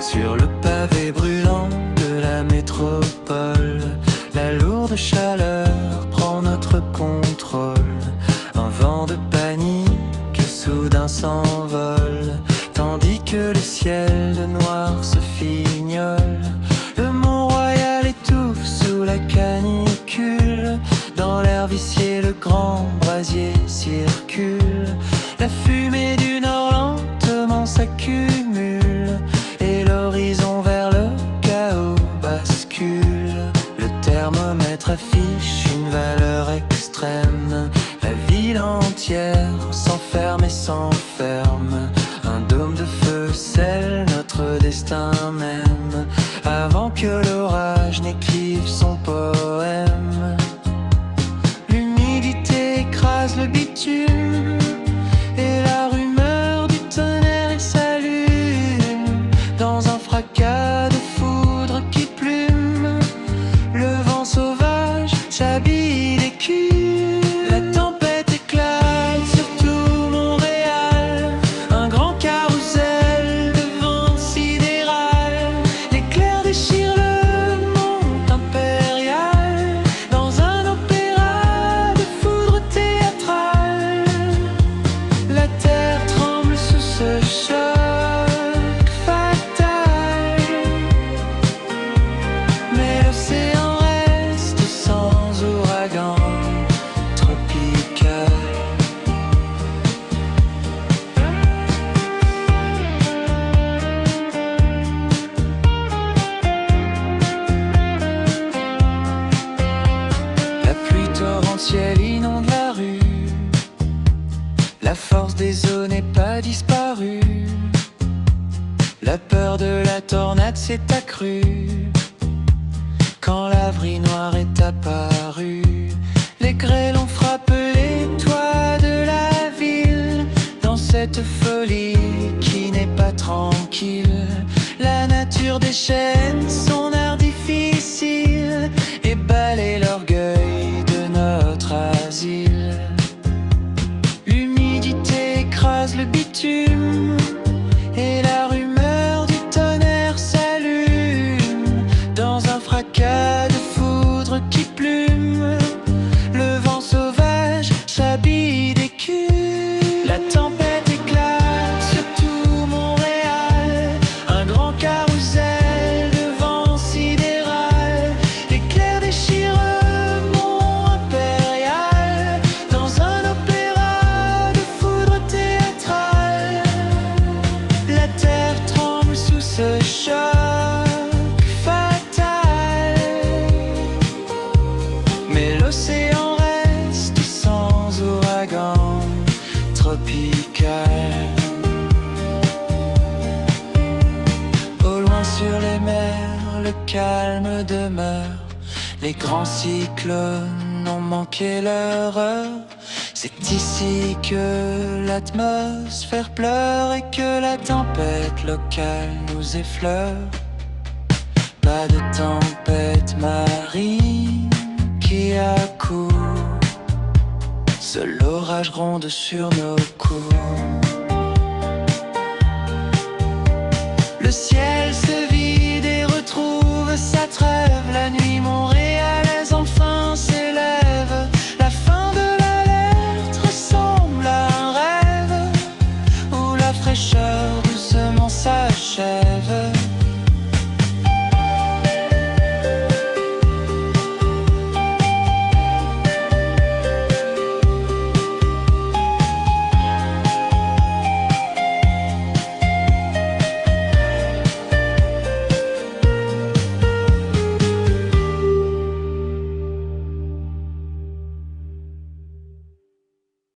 Sur le pavé brûlant de la métropole, la lourde chaleur prend notre contrôle. Un vent de panique soudain s'envole, tandis que le ciel de noir se fignole. Le Mont-Royal étouffe sous la canicule. Dans l'air vicié, le grand brasier circule. La fumée du nord lentement s'accumule, et l'horizon vers le chaos bascule. Le thermomètre affiche une valeur extrême. La ville entière s'enferme et s'enferme. Un dôme de feu scelle notre destin même, avant que l'orage n'écrive son poème. L'humidité écrase le bitume, et la rumeur du tonnerre s'allume. Dans un fracas de foudre qui plume, le vent sauvage s'habille d'écume. La tempête éclate sur tout Montréal, un grand carrousel de vent sidéral. L'éclair déchire le monde impérial, dans un opéra de foudre théâtrale. La terre tremble sous ce choc fatal, mais l'océan reste sans ouragan tropical. La pluie torrentielle inonde la rue, la force des eaux n'est pas disparue. La peur de la tornade s'est accrue quand la vrille noire est apparue. Les grêlons frappent les toits de la ville, dans cette folie qui n'est pas tranquille. La nature déchaîne son art difficile et balaie l'orgueil de notre asile. L'humidité écrase le bitume, et la rumeur du tonnerre s'allume. Dans un fracas de foudre qui plume, le vent sauvage s'habille d'écume. La tempête éclate sur tout Montréal, un grand carrousel de vent sidéral. L'éclair déchire le mont impérial, dans un opéra de foudre théâtrale. La terre tremble sous ce choc fatal, mais l'océan reste sans ouragan tropical. Au loin sur les mers, le calme demeure. Les grands cyclones ont manqué leur heure. C'est ici que l'atmosphère pleure et que la tempête locale nous effleure. Pas de tempête marine qui accourt, seul l'orage gronde sur nos coups. Le ciel s'est